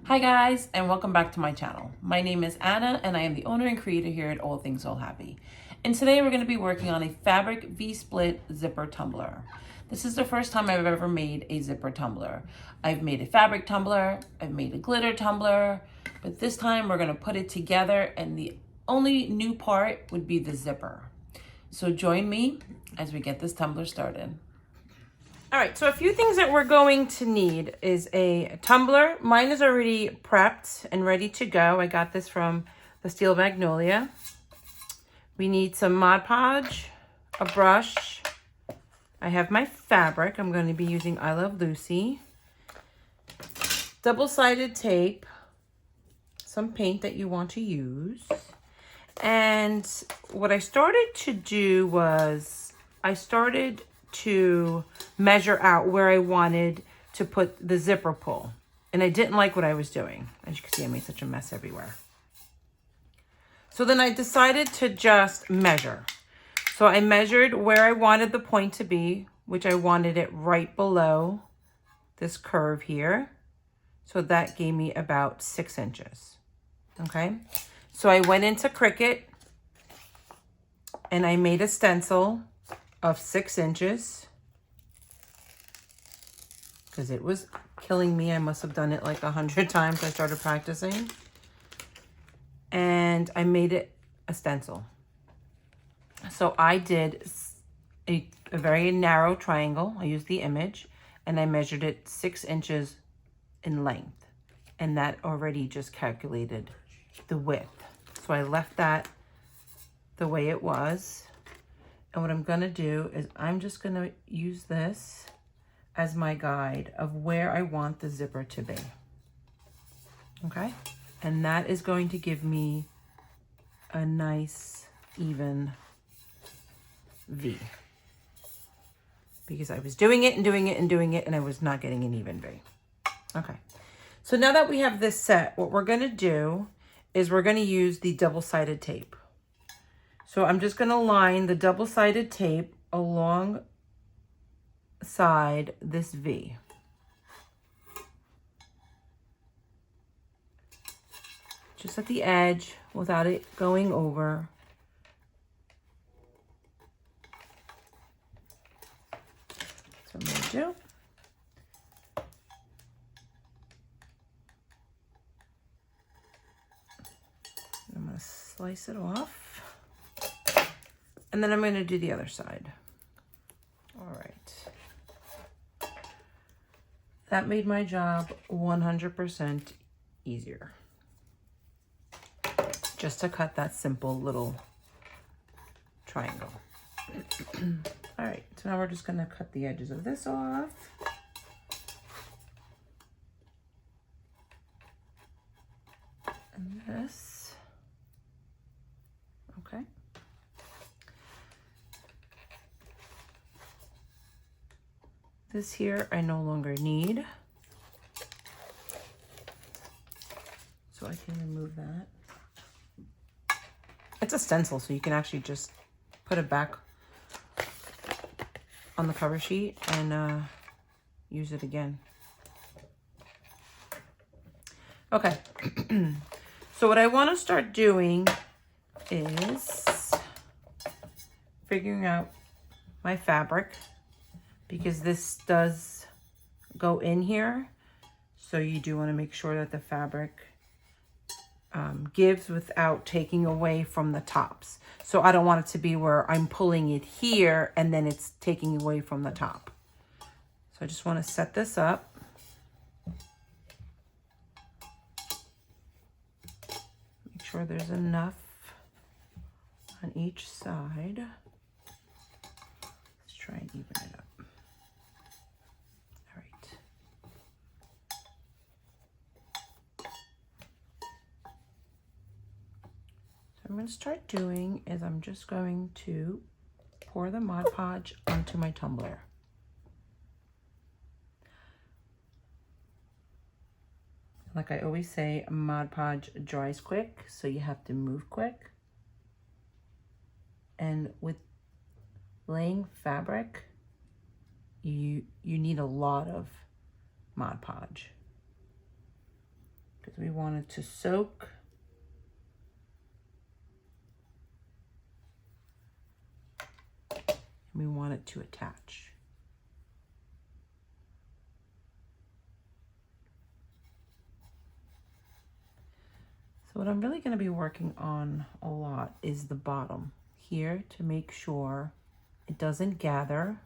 Hi guys, and welcome back to my channel. My name is Anna and I am the owner and creator here at All Things All Happy. And today we're going to be working on a fabric V-split zipper tumbler. This is the first time I've ever made a zipper tumbler. I've made a fabric tumbler, I've made a glitter tumbler, but this time we're going to put it together and the only new part would be the zipper. So join me as we get this tumbler started. All right, so a few things that we're going to need is a tumbler. Mine is already prepped and ready to go. I got this from the Steel Magnolia. We need some Mod Podge, a brush. I have my fabric. I'm going to be using I Love Lucy. Double-sided tape, some paint that you want to use. And what I started to do was I started to measure out where I wanted to put the zipper pull. And I didn't like what I was doing. As you can see, I made such a mess everywhere. So then I decided to just measure. So I measured where I wanted the point to be, which I wanted it right below this curve here. So that gave me about 6 inches. Okay. So I went into Cricut and I made a stencil of 6 inches because it was killing me. I must have done it like 100 times. I started practicing and I made it a stencil. So I did a very narrow triangle. I used the image and I measured it 6 inches in length, and that already just calculated the width. So I left that the way it was. And what I'm going to do is I'm just going to use this as my guide of where I want the zipper to be. Okay? And that is going to give me a nice, even V. Because I was doing it and doing it and doing it, and I was not getting an even V. Okay. So now that we have this set, what we're going to do is we're going to use the double-sided tape. So I'm just going to line the double-sided tape alongside this V. Just at the edge without it going over. So I'm going to do. I'm going to slice it off. And then I'm going to do the other side. All right. That made my job 100% easier. Just to cut that simple little triangle. All right, so now we're just going to cut the edges of this off. And this. Okay. This here I no longer need, so I can remove that. It's a stencil, so you can actually just put it back on the cover sheet and use it again. Okay, so what I want to start doing is figuring out my fabric, because this does go in here. So you do want to make sure that the fabric gives without taking away from the tops. So I don't want it to be where I'm pulling it here and then it's taking away from the top. So I just want to set this up. Make sure there's enough on each side. Let's try and even it up. I'm going to start doing is I'm just going to pour the Mod Podge onto my tumbler. Like I always say, Mod Podge dries quick, so you have to move quick. And with laying fabric, you need a lot of Mod Podge. So we want it to soak. We want it to attach. So what I'm really going to be working on a lot is the bottom here to make sure it doesn't gather.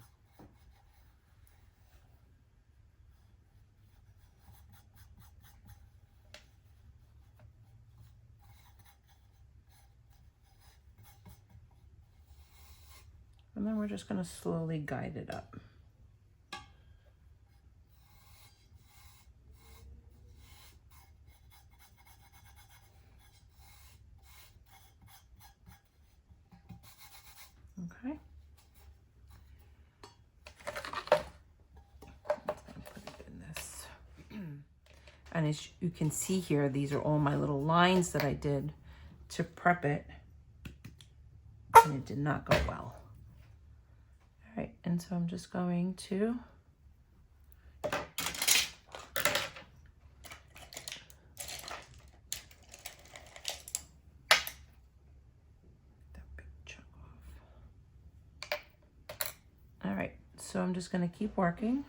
And then we're just going to slowly guide it up. Okay. Put it in this. And as you can see here, these are all my little lines that I did to prep it. And it did not go well. All right, and so I'm just going to that big chunk off. All right, so I'm just going to keep working.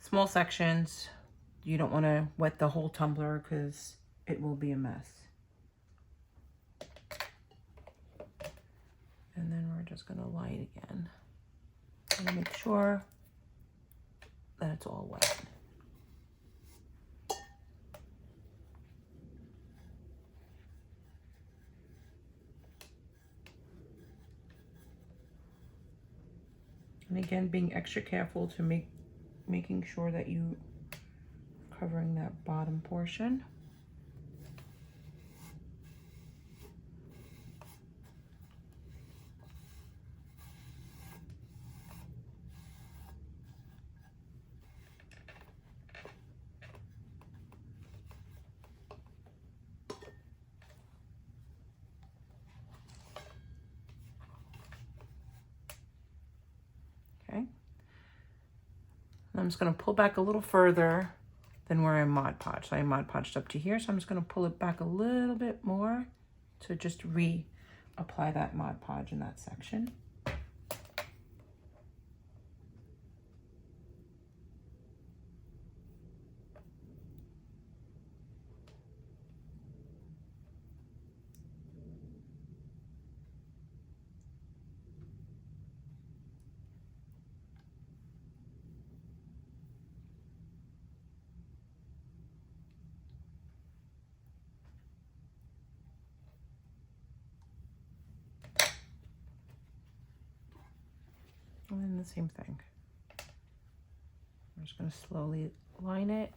Small sections. You don't want to wet the whole tumbler because it will be a mess. And then we're just going to light again. And make sure that it's all wet. And again, being extra careful to making sure that you covering that bottom portion. Okay. I'm just going to pull back a little further than where I Mod Podged. So I Mod Podged up to here, so I'm just going to pull it back a little bit more to just reapply that Mod Podge in that section. And then the same thing. I'm just going to slowly line it.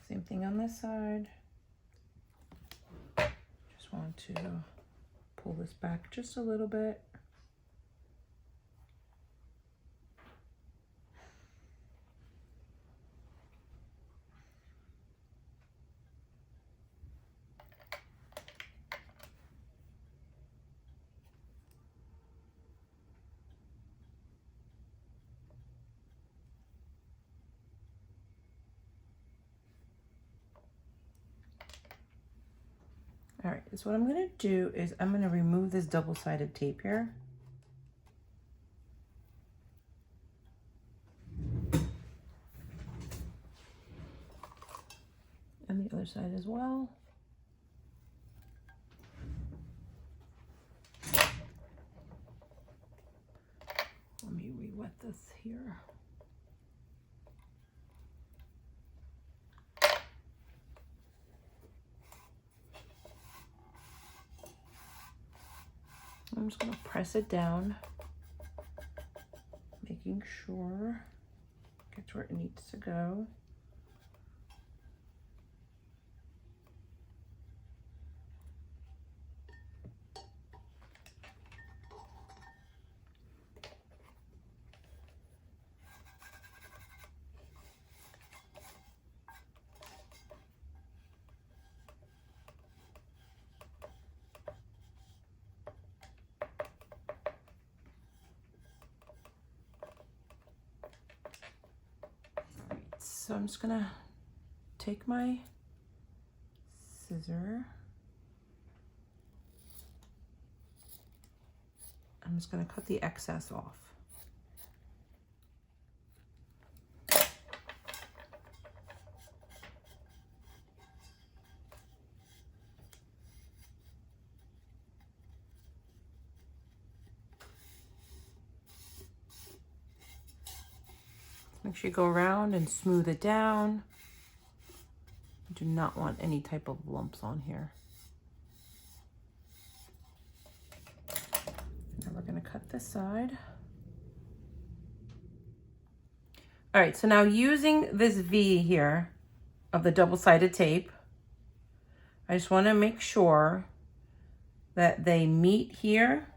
Same thing on this side. Just want to pull this back just a little bit. All right, so what I'm going to do is I'm going to remove this double-sided tape here. And the other side as well. Let me re-wet this here. I'm just gonna press it down, making sure it gets where it needs to go. So I'm just gonna take my scissor. I'm just gonna cut the excess off. Make sure you go around and smooth it down. You do not want any type of lumps on here. Now we're gonna cut this side. All right, so now using this V here of the double-sided tape, I just wanna make sure that they meet here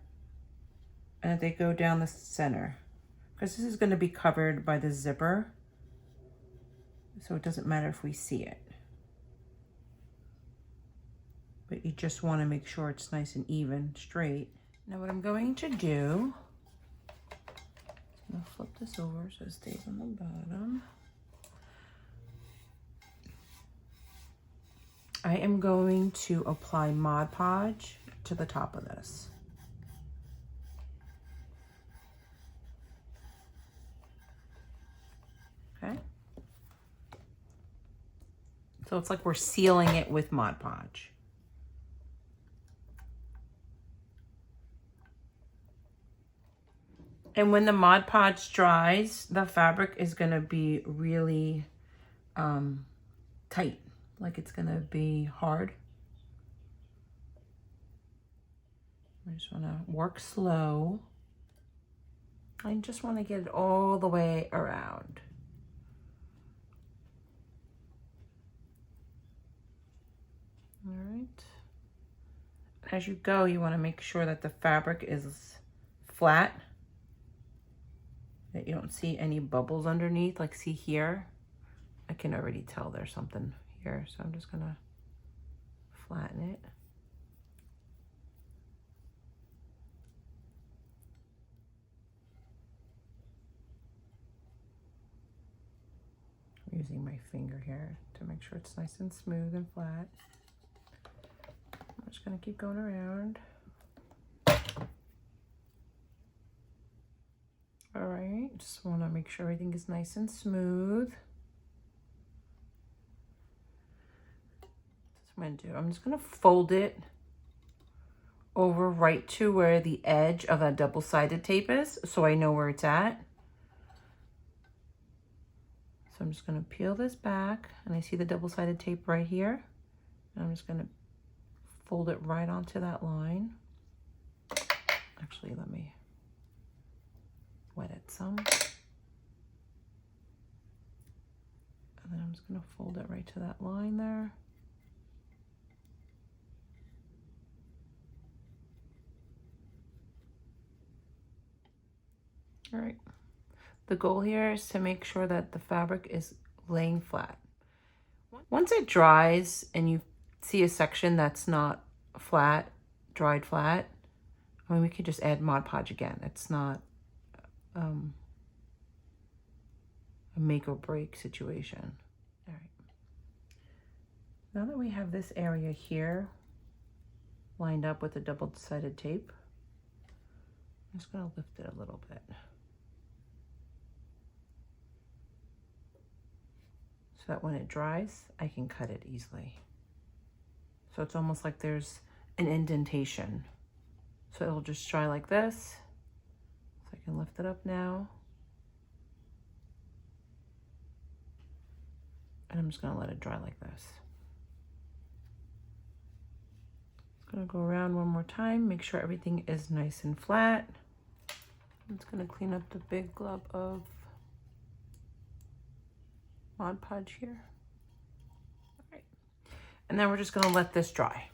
and that they go down the center, because this is going to be covered by the zipper, so it doesn't matter if we see it. But you just want to make sure it's nice and even, straight. Now what I'm going to do, I'm going to flip this over so it stays on the bottom. I am going to apply Mod Podge to the top of this. Okay. So it's like we're sealing it with Mod Podge. And when the Mod Podge dries, the fabric is going to be really tight, like it's going to be hard. I just want to work slow. I just want to get it all the way around. All right. As you go, you want to make sure that the fabric is flat, that you don't see any bubbles underneath. Like, see here, I can already tell there's something here, so I'm just gonna flatten it. I'm using my finger here to make sure it's nice and smooth and flat. I'm just gonna keep going around. All right, just wanna make sure everything is nice and smooth. That's what I'm gonna do. I'm just gonna fold it over right to where the edge of that double-sided tape is, so I know where it's at. So I'm just gonna peel this back, and I see the double-sided tape right here. And I'm just gonna fold it right onto that line. Actually, let me wet it some. And then I'm just gonna fold it right to that line there. All right. The goal here is to make sure that the fabric is laying flat. Once it dries and you see a section that's not flat, dried flat, I mean, we could just add Mod Podge again. It's not a make or break situation. All right. Now that we have this area here lined up with the double-sided tape, I'm just gonna lift it a little bit. So that when it dries, I can cut it easily. So it's almost like there's an indentation. So it'll just dry like this. So I can lift it up now. And I'm just gonna let it dry like this. Just gonna go around one more time, make sure everything is nice and flat. I'm just gonna clean up the big glob of Mod Podge here. All right, and then we're just gonna let this dry.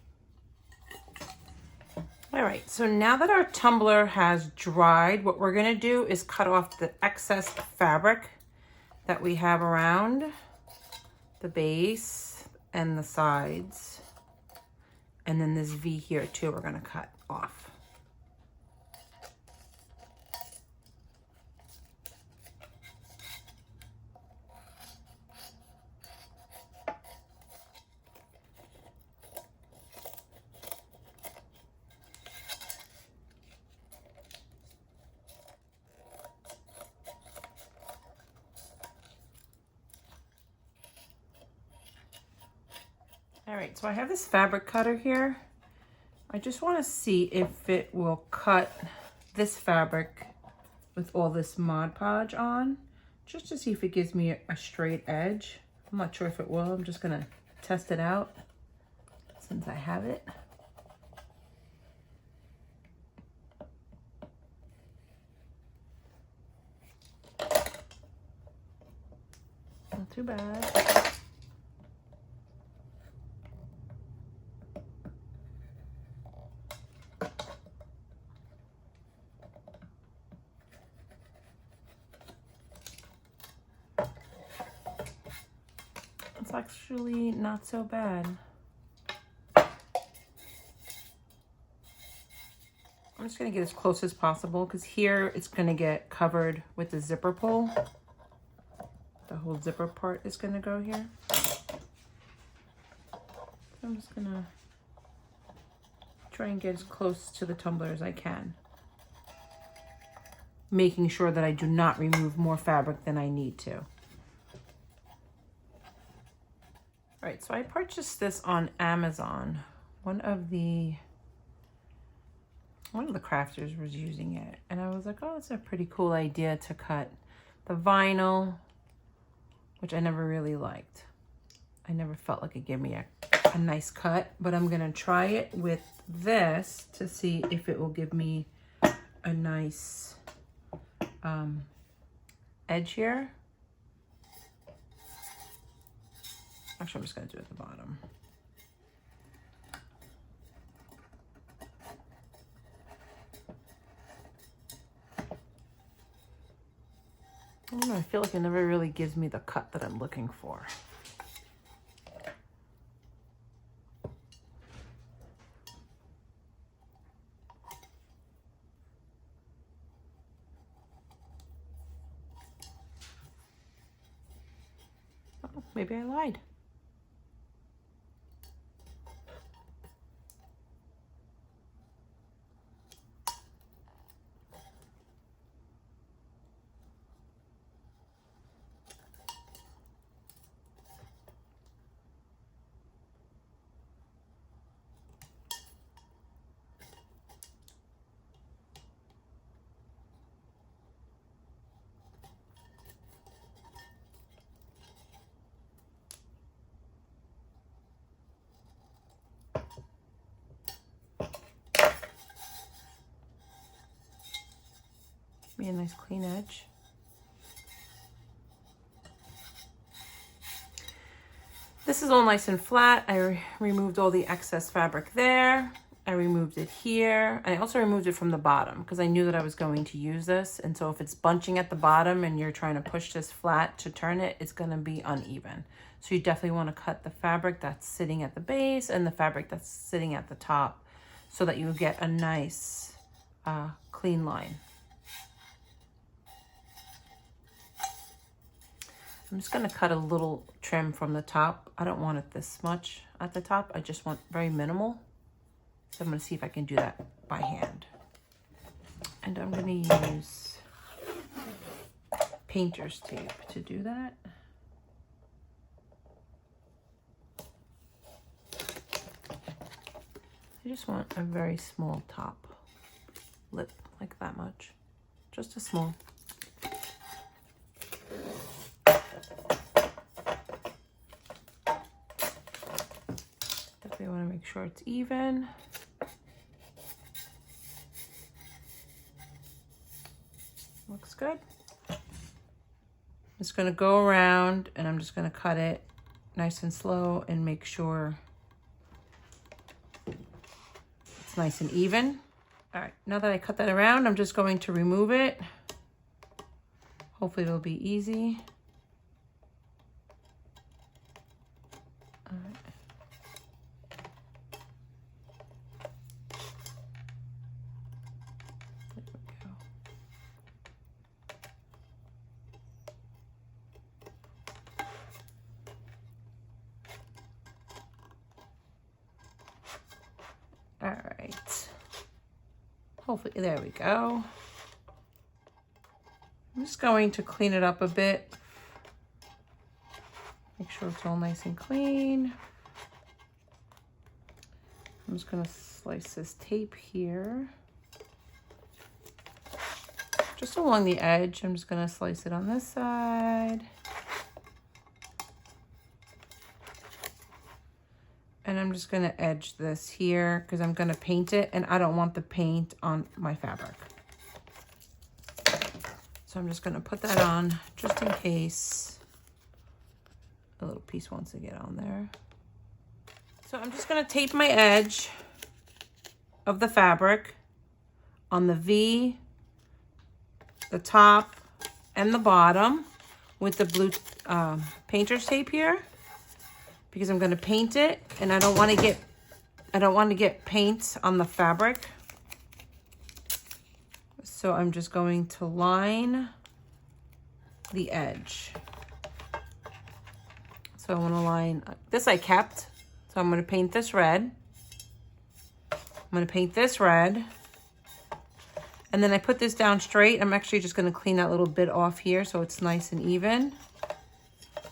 All right, so now that our tumbler has dried, what we're gonna do is cut off the excess fabric that we have around the base and the sides. And then this V here too, we're gonna cut off. All right, so I have this fabric cutter here. I just want to see if it will cut this fabric with all this Mod Podge on, just to see if it gives me a straight edge. I'm not sure if it will. I'm just gonna test it out since I have it. Not too bad. It's actually not so bad. I'm just gonna get as close as possible because here it's gonna get covered with the zipper pull. The whole zipper part is gonna go here. I'm just gonna try and get as close to the tumbler as I can, making sure that I do not remove more fabric than I need to. All right, so I purchased this on Amazon. One of the crafters was using it, and I was like, oh, it's a pretty cool idea to cut the vinyl, which I never really liked. I never felt like it gave me a nice cut, but I'm gonna try it with this to see if it will give me a nice edge here. Actually, I'm just gonna do it at the bottom. I don't know, I feel like it never really gives me the cut that I'm looking for. Oh, maybe I lied. Be a nice clean edge. This is all nice and flat. I removed all the excess fabric there. I removed it here. I also removed it from the bottom because I knew that I was going to use this. And so if it's bunching at the bottom and you're trying to push this flat to turn it, it's gonna be uneven. So you definitely wanna cut the fabric that's sitting at the base and the fabric that's sitting at the top so that you get a nice clean line. I'm just gonna cut a little trim from the top. I don't want it this much at the top. I just want very minimal. So I'm gonna see if I can do that by hand. And I'm gonna use painter's tape to do that. I just want a very small top lip, like that much. Just a small. Definitely want to make sure it's even. good. I'm just gonna go around and I'm just gonna cut it nice and slow and make sure it's nice and even. All right, now that I cut that around, I'm just going to remove it. Hopefully it'll be easy. All right. All right, hopefully, there we go. I'm just going to clean it up a bit. Make sure it's all nice and clean. I'm just gonna slice this tape here. Just along the edge, I'm just gonna slice it on this side. And I'm just gonna edge this here because I'm gonna paint it and I don't want the paint on my fabric. So I'm just gonna put that on just in case a little piece wants to get on there. So I'm just gonna tape my edge of the fabric on the V, the top, and the bottom with the blue painter's tape here, because I'm going to paint it and I don't want to get paint on the fabric. So I'm just going to line the edge. So I want to line this, I kept. So I'm going to paint this red. I'm going to paint this red. And then I put this down straight. I'm actually just going to clean that little bit off here so it's nice and even.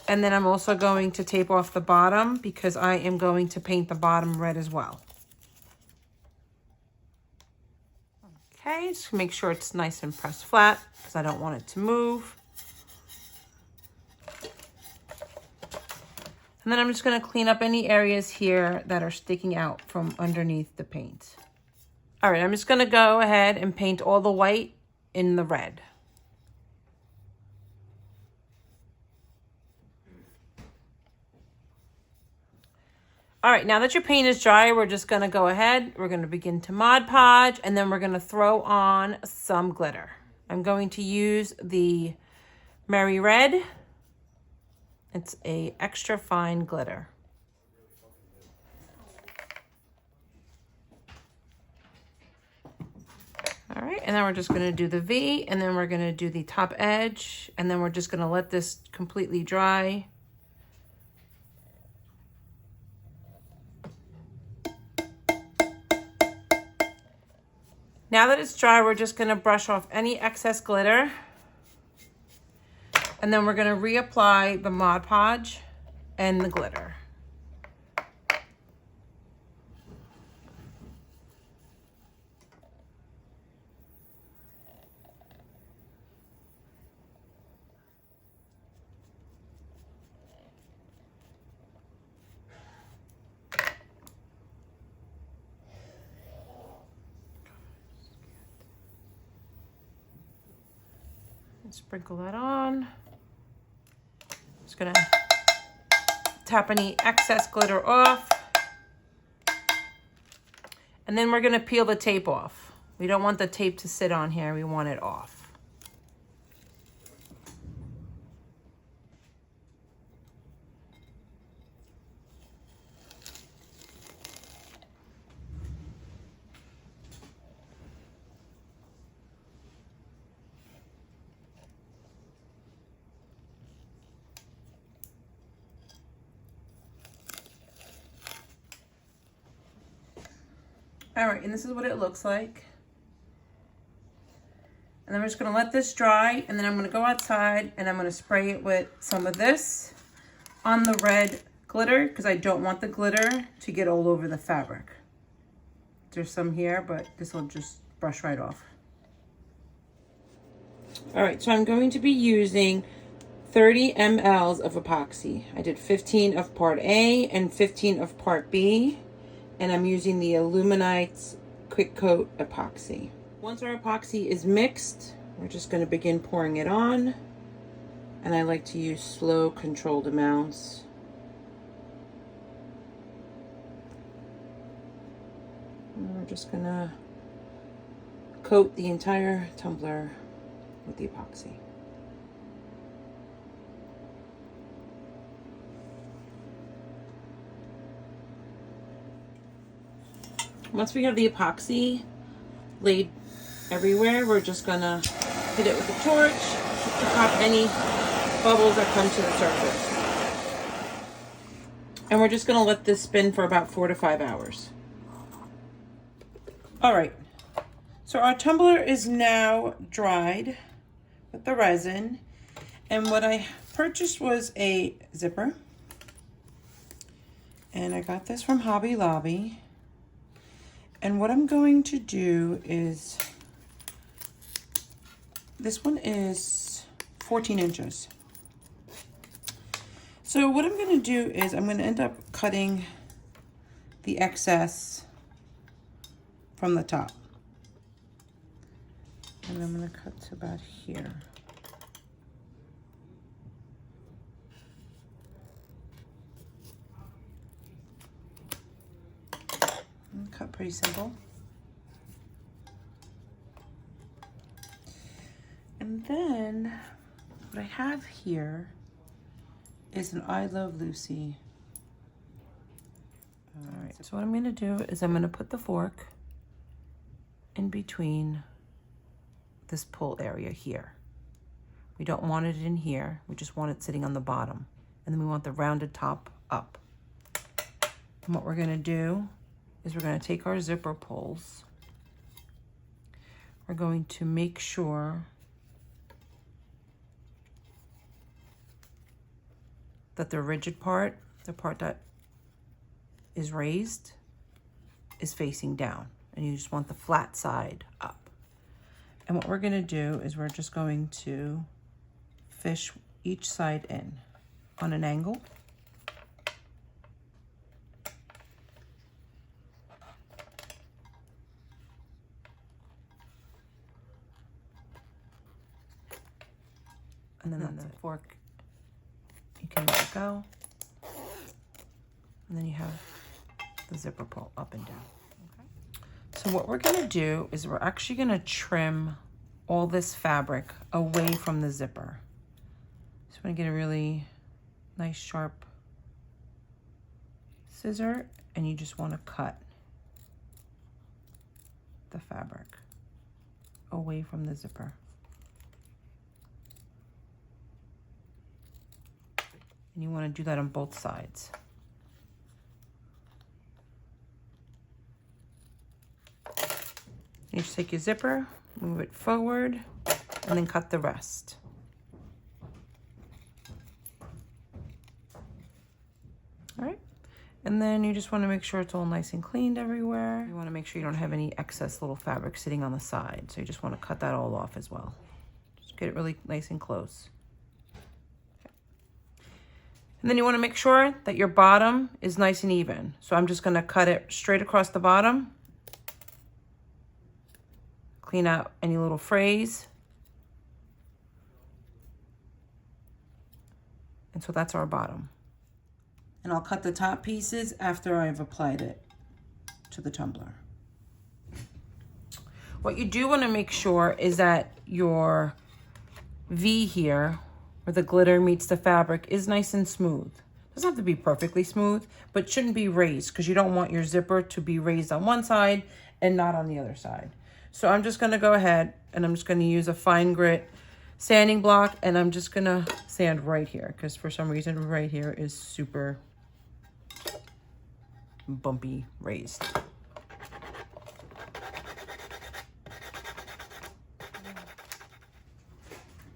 And then I'm also going to tape off the bottom because I am going to paint the bottom red as well. Okay, just make sure it's nice and pressed flat because I don't want it to move. And then I'm just going to clean up any areas here that are sticking out from underneath the paint. All right, I'm just going to go ahead and paint all the white in the red. All right, now that your paint is dry, we're just gonna go ahead. We're gonna begin to Mod Podge, and then we're gonna throw on some glitter. I'm going to use the Merry Red. It's a extra fine glitter. All right, and then we're just gonna do the V, and then we're gonna do the top edge, and then we're just gonna let this completely dry. Now that it's dry, we're just gonna brush off any excess glitter. And then we're gonna reapply the Mod Podge and the glitter. Sprinkle that on. Just gonna tap any excess glitter off. And then we're gonna peel the tape off. We don't want the tape to sit on here, we want it off. All right, and this is what it looks like. And then we're just gonna let this dry, and then I'm gonna go outside and I'm gonna spray it with some of this on the red glitter because I don't want the glitter to get all over the fabric. There's some here, but this will just brush right off. All right, so I'm going to be using 30 mLs of epoxy. I did 15 of part A and 15 of part B. And I'm using the Illuminite's Quick Coat epoxy. Once our epoxy is mixed, We're just going to begin pouring it on, and I like to use slow, controlled amounts. And we're just going to coat the entire tumbler with the epoxy. Once we have the epoxy laid everywhere, we're just gonna hit it with a torch to pop any bubbles that come to the surface. And we're just gonna let this spin for about 4 to 5 hours. All right, so our tumbler is now dried with the resin. And what I purchased was a zipper. And I got this from Hobby Lobby. And what I'm going to do is, this one is 14 inches. So what I'm gonna do is I'm gonna end up cutting the excess from the top. And I'm gonna cut to about here. Cut pretty simple. And then what I have here is an I Love Lucy. All right, so what I'm gonna do is I'm gonna put the fork in between this pull area here. We don't want it in here, we just want it sitting on the bottom. And then we want the rounded top up. And what we're gonna do is we're going to take our zipper pulls. We're going to make sure that the rigid part, the part that is raised, is facing down. And you just want the flat side up. And what we're going to do is we're just going to fish each side in on an angle. And then the fork, you can let it go. And then you have the zipper pull up and down. Okay. So what we're gonna do is we're actually gonna trim all this fabric away from the zipper. So I'm gonna get a really nice sharp scissor, and you just wanna cut the fabric away from the zipper. And you want to do that on both sides. You just take your zipper, move it forward, and then cut the rest. All right. And then you just want to make sure it's all nice and cleaned everywhere. You want to make sure you don't have any excess little fabric sitting on the side. So you just want to cut that all off as well. Just get it really nice and close. And then you want to make sure that your bottom is nice and even. So I'm just going to cut it straight across the bottom. Clean out any little frays. And so that's our bottom. And I'll cut the top pieces after I've applied it to the tumbler. What you do want to make sure is that your V here, where the glitter meets the fabric, is nice and smooth. It doesn't have to be perfectly smooth, but it shouldn't be raised because you don't want your zipper to be raised on one side and not on the other side. So I'm just gonna go ahead and I'm just gonna use a fine grit sanding block, and I'm just gonna sand right here because for some reason right here is super bumpy raised.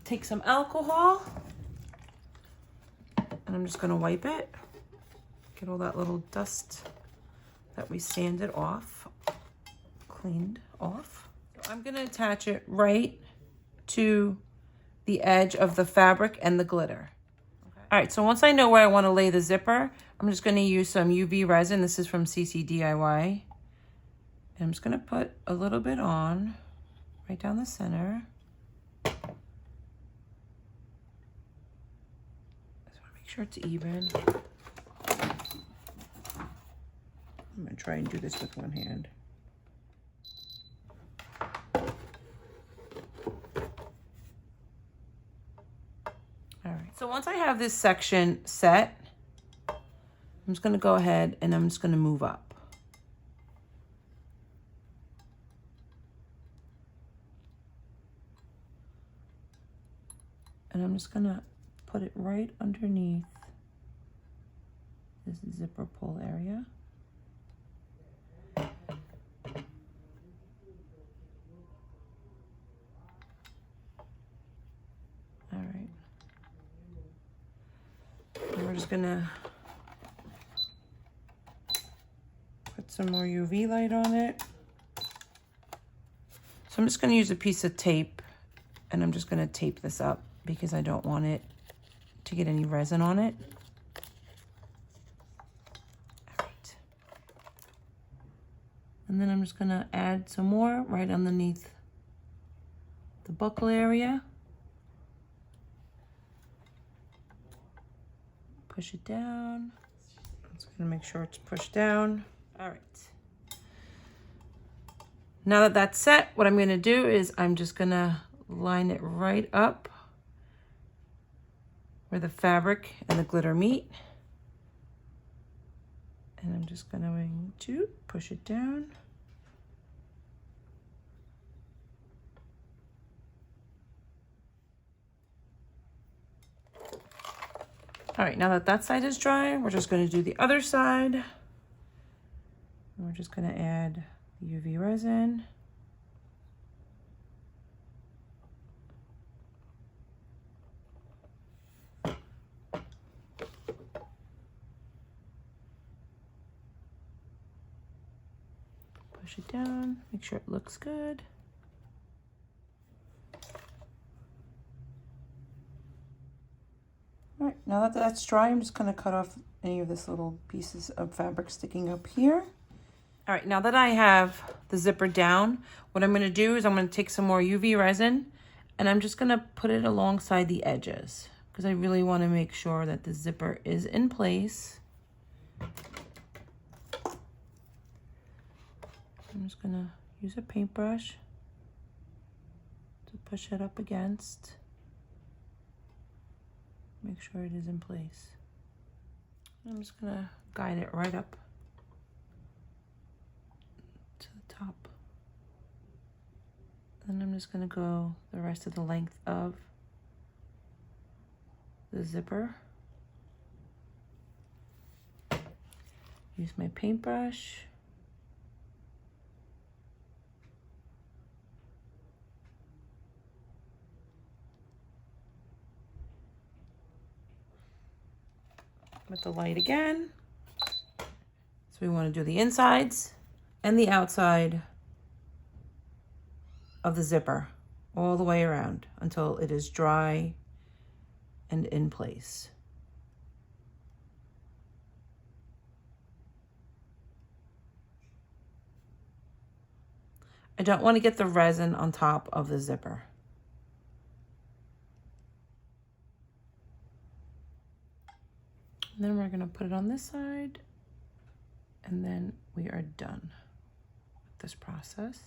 Take some alcohol, and I'm just gonna wipe it, get all that little dust that we sanded off, cleaned off. So I'm gonna attach it right to the edge of the fabric and the glitter. Okay. All right, so once I know where I wanna lay the zipper, I'm just gonna use some UV resin. This is from CCDIY. And I'm just gonna put a little bit on right down the center. Make sure it's even. I'm gonna try and do this with one hand. All right, so once I have this section set, I'm just gonna go ahead and I'm just gonna move up. And I'm just gonna put it right underneath this zipper pull area. All right. And we're just gonna put some more UV light on it. So I'm just gonna use a piece of tape and I'm just gonna tape this up because I don't want it to get any resin on it. All right. And then I'm just gonna add some more right underneath the buckle area. Push it down. I'm just gonna make sure it's pushed down. All right. Now that that's set, what I'm gonna do is I'm just gonna line it right up where the fabric and the glitter meet. And I'm just going to push it down. All right, now that side is dry, we're just gonna do the other side. And we're just gonna add UV resin. Push it down, make sure it looks good. All right, now that that's dry, I'm just gonna cut off any of this little pieces of fabric sticking up here. All right, now that I have the zipper down, what I'm gonna do is I'm gonna take some more UV resin and I'm just gonna put it alongside the edges because I really wanna make sure that the zipper is in place. I'm just gonna use a paintbrush to push it up against. Make sure it is in place. I'm just gonna guide it right up to the top. Then I'm just gonna go the rest of the length of the zipper. Use my paintbrush. With the light again. So we want to do the insides and the outside of the zipper all the way around until it is dry and in place. I don't want to get the resin on top of the zipper. And then we're gonna put it on this side and then we are done with this process.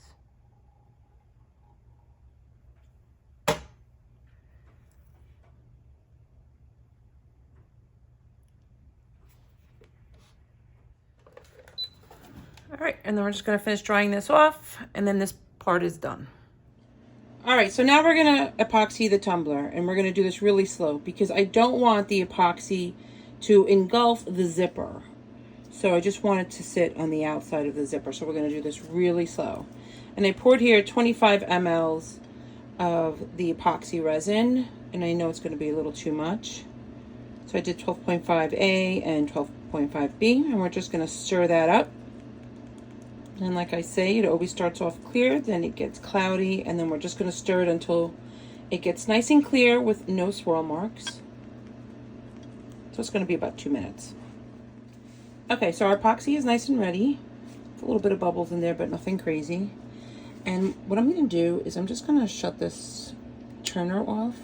All right, and then we're just gonna finish drying this off and then this part is done. All right, so now we're gonna epoxy the tumbler and we're gonna do this really slow because I don't want the epoxy to engulf the zipper. So I just want it to sit on the outside of the zipper. So we're gonna do this really slow. And I poured here 25 mLs of the epoxy resin, and I know it's gonna be a little too much. So I did 12.5A and 12.5B, and we're just gonna stir that up. And like I say, it always starts off clear, then it gets cloudy, and then we're just gonna stir it until it gets nice and clear with no swirl marks. So it's going to be about 2 minutes. Okay, so our epoxy is nice and ready. It's a little bit of bubbles in there, but nothing crazy. And what I'm going to do is I'm just going to shut this turner off.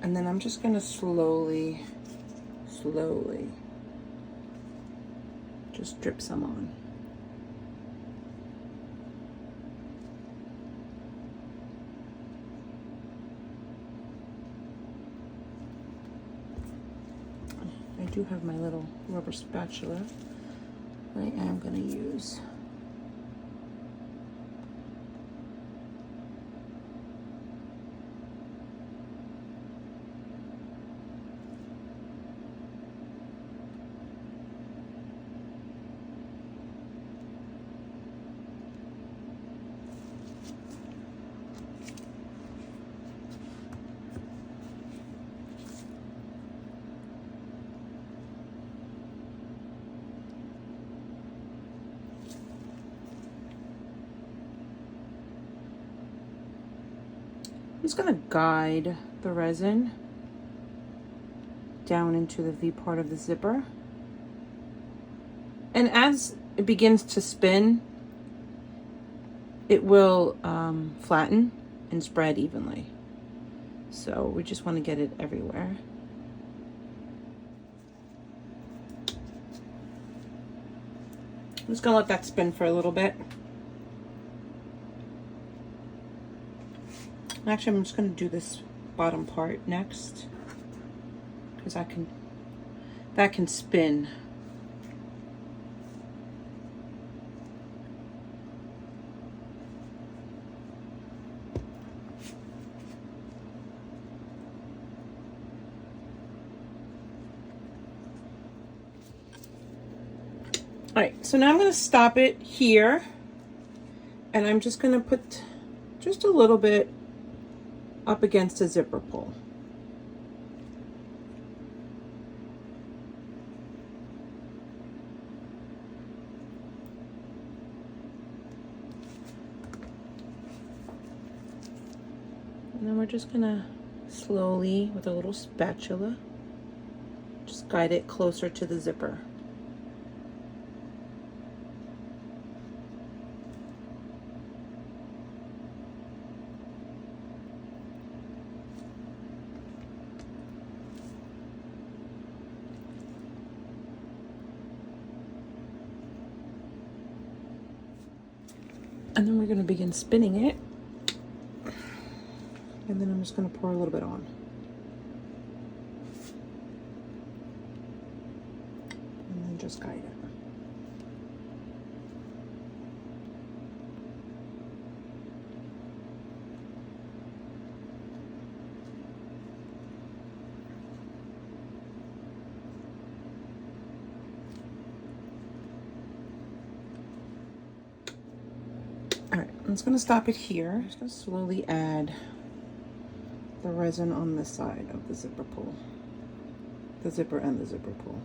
And then I'm just gonna slowly just drip some on. I do have my little rubber spatula I am gonna use. I'm just going to guide the resin down into the V part of the zipper. And as it begins to spin, it will flatten and spread evenly. So we just want to get it everywhere. I'm just going to let that spin for a little bit. Actually, I'm just going to do this bottom part next, because that can spin. All right, so now I'm going to stop it here, and I'm just going to put just a little bit up against a zipper pull. And then we're just gonna slowly, with a little spatula, just guide it closer to the zipper. And then we're going to begin spinning it. And then I'm just going to pour a little bit on. And then just guide it. I'm just going to stop it here. I'm just going to slowly add the resin on this side of the zipper pull. The zipper and the zipper pull.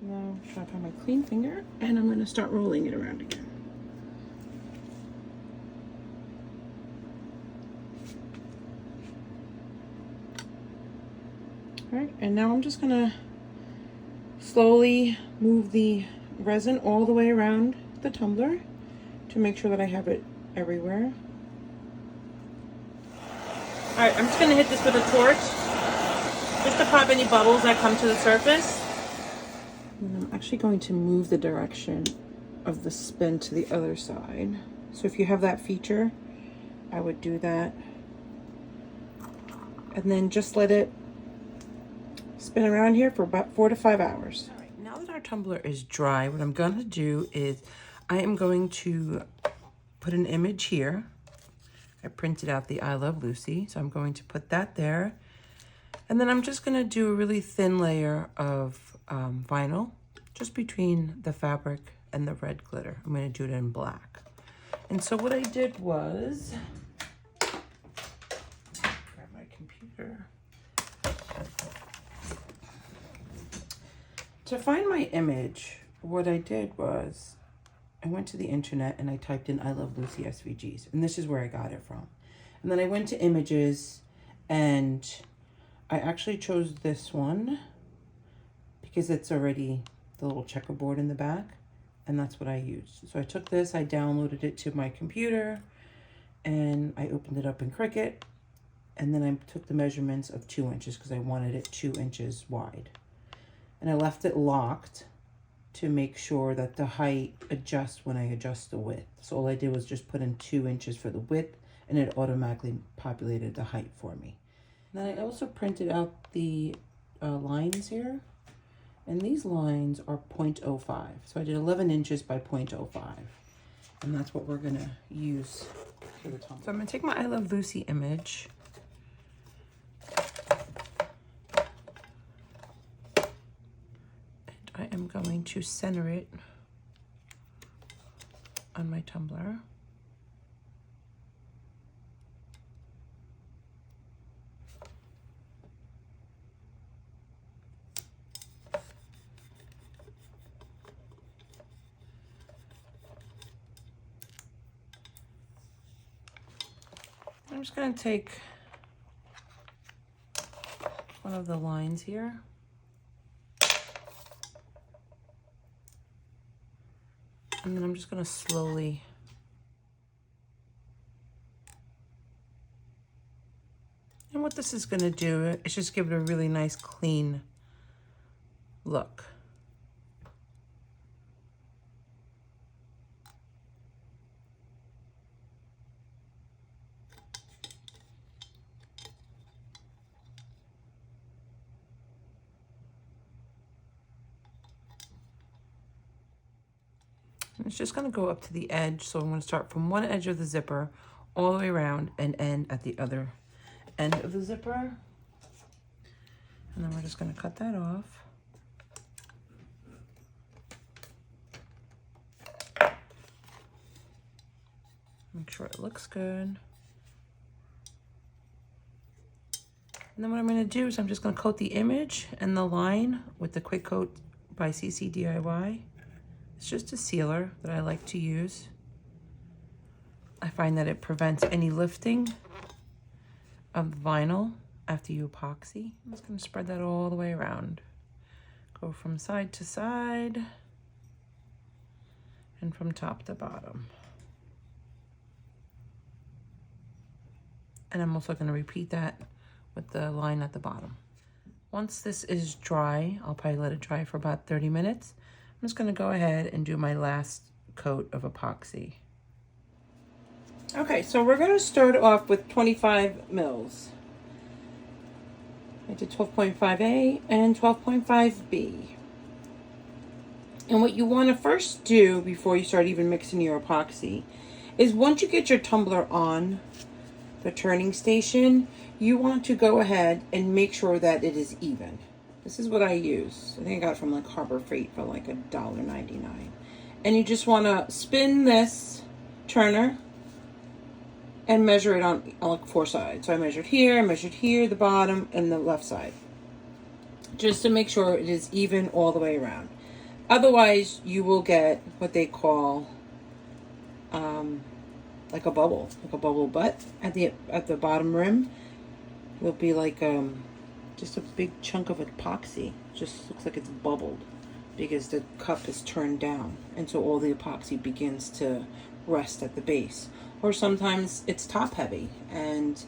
Now, try to find my clean finger, and I'm going to start rolling it around again. Alright, and now I'm just gonna slowly move the resin all the way around the tumbler to make sure that I have it everywhere. Alright, I'm just gonna hit this with a torch just to pop any bubbles that come to the surface. And I'm actually going to move the direction of the spin to the other side. So if you have that feature, I would do that. And then just let it spin around here for about 4 to 5 hours. All right, now that our tumbler is dry, what I'm going to do is I am going to put an image here. I printed out the I Love Lucy, so I'm going to put that there. And then I'm just going to do a really thin layer of vinyl just between the fabric and the red glitter. I'm going to do it in black. And so what I did was, grab my computer. To find my image, what I did was I went to the internet and I typed in I Love Lucy SVGs, and this is where I got it from. And then I went to images and I actually chose this one because it's already the little checkerboard in the back, and that's what I used. So I took this, I downloaded it to my computer, and I opened it up in Cricut, and then I took the measurements of 2 inches because I wanted it 2 inches wide. And I left it locked to make sure that the height adjusts when I adjust the width. So all I did was just put in 2 inches for the width, and it automatically populated the height for me. And then I also printed out the lines here, and these lines are 0.05. So I did 11 inches by 0.05, and that's what we're gonna use for the tumbler. So I'm gonna take my I Love Lucy image, and I am going to center it on my tumbler. I'm just going to take one of the lines here and then I'm just going to slowly and what this is going to do is just give it a really nice clean look. It's just going to go up to the edge, so I'm going to start from one edge of the zipper all the way around and end at the other end of the zipper. And then we're just going to cut that off. Make sure it looks good. And then what I'm going to do is I'm just going to coat the image and the line with the Quick Coat by CCDIY. It's just a sealer that I like to use. I find that it prevents any lifting of vinyl after you epoxy. I'm just going to spread that all the way around. Go from side to side and from top to bottom. And I'm also going to repeat that with the line at the bottom. Once this is dry, I'll probably let it dry for about 30 minutes. I'm just going to go ahead and do my last coat of epoxy. Okay, so we're going to start off with 25 mils. I did 12.5A and 12.5B. And what you want to first do before you start even mixing your epoxy is once you get your tumbler on the turning station, you want to go ahead and make sure that it is even. This is what I use. I think I got it from like Harbor Freight for like $1.99. And you just want to spin this turner and measure it on like 4 sides. So I measured here, the bottom, and the left side. Just to make sure it is even all the way around. Otherwise, you will get what they call like a bubble butt at the bottom rim. It will be like just a big chunk of epoxy. Just looks like it's bubbled because the cup is turned down, and so all the epoxy begins to rest at the base. Or sometimes it's top heavy and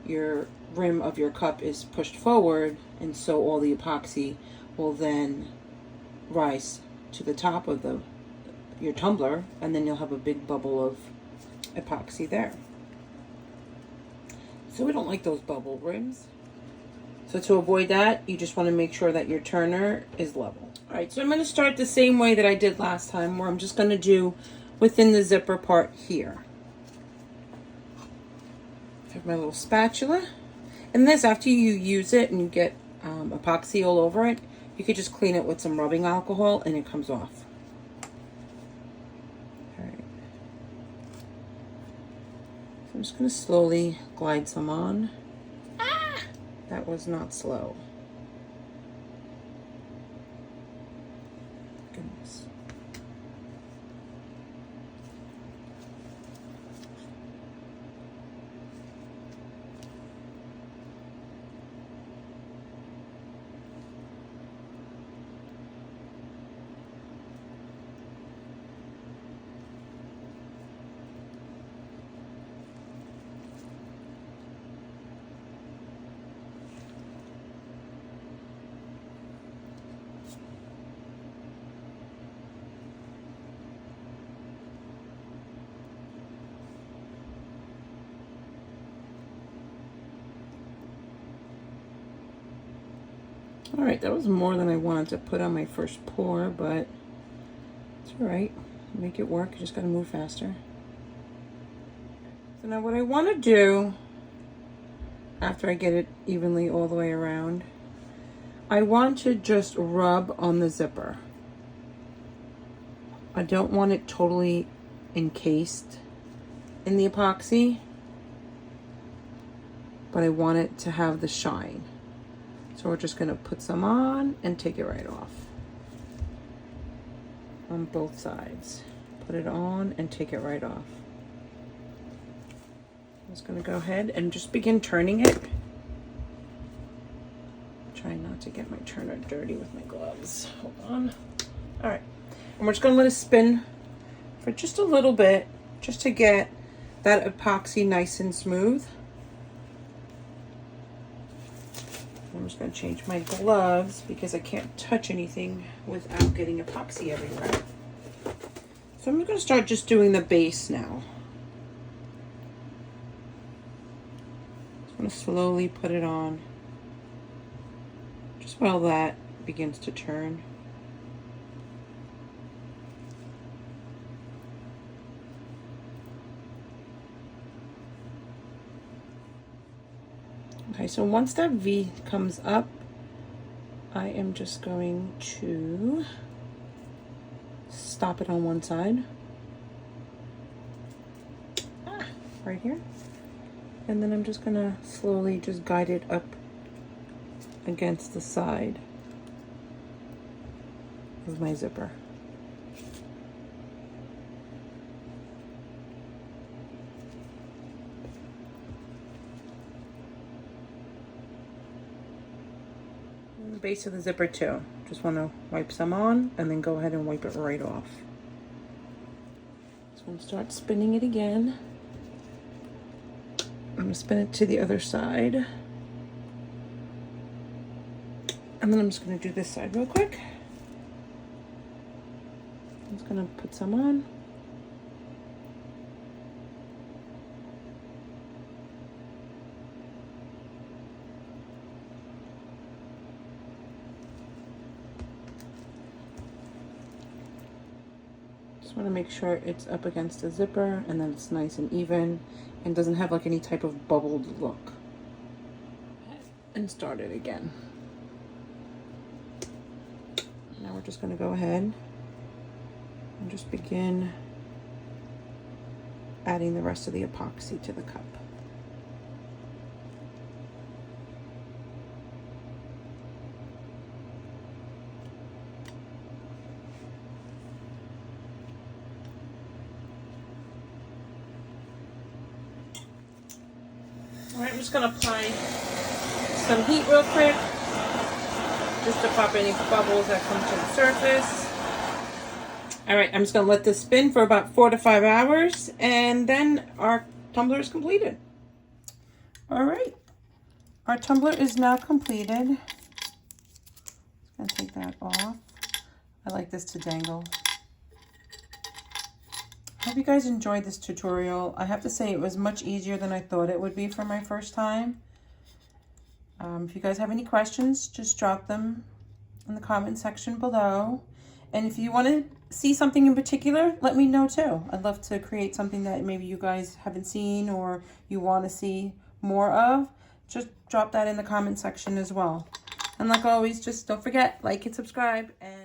your rim of your cup is pushed forward, and so all the epoxy will then rise to the top of your tumbler, and then you'll have a big bubble of epoxy there. So we don't like those bubble rims. So to avoid that, you just want to make sure that your turner is level. All right, so I'm going to start the same way that I did last time, where I'm just going to do within the zipper part here. I have my little spatula. And this, after you use it and you get epoxy all over it, you could just clean it with some rubbing alcohol and it comes off. All right. So I'm just going to slowly glide some on. That was not slow. Goodness. All right, that was more than I wanted to put on my first pour, but it's all right. Make it work. You just gotta move faster. So now what I want to do after I get it evenly all the way around, I want to just rub on the zipper. I don't want it totally encased in the epoxy, but I want it to have the shine. So we're just gonna put some on and take it right off. On both sides. Put it on and take it right off. I'm just gonna go ahead and just begin turning it. Trying not to get my turner dirty with my gloves. Hold on. All right, and we're just gonna let it spin for just a little bit, just to get that epoxy nice and smooth. I'm just gonna change my gloves because I can't touch anything without getting epoxy everywhere. So I'm gonna start just doing the base now. Just gonna slowly put it on. Just while that begins to turn. Okay, so once that V comes up, I am just going to stop it on one side. Right here. And then I'm just gonna slowly just guide it up against the side of my zipper. And the base of the zipper too. Just want to wipe some on and then go ahead and wipe it right off. So I'm going to start spinning it again. I'm going to spin it to the other side. And then I'm just going to do this side real quick. I'm just going to put some on. Just want to make sure it's up against the zipper and then it's nice and even and doesn't have like any type of bubbled look. And start it again. Now we're just going to go ahead and just begin adding the rest of the epoxy to the cup. All right, I'm just going to apply some heat real quick, just to pop any bubbles that come to the surface. All right, I'm just gonna let this spin for about 4 to 5 hours, and then our tumbler is completed. All right, our tumbler is now completed. Just gonna take that off. I like this to dangle. Hope you guys enjoyed this tutorial. I have to say it was much easier than I thought it would be for my first time. If you guys have any questions, just drop them in the comment section below. And if you want to see something in particular, let me know too. I'd love to create something that maybe you guys haven't seen or you want to see more of. Just drop that in the comment section as well. And like always, just don't forget, like and subscribe. And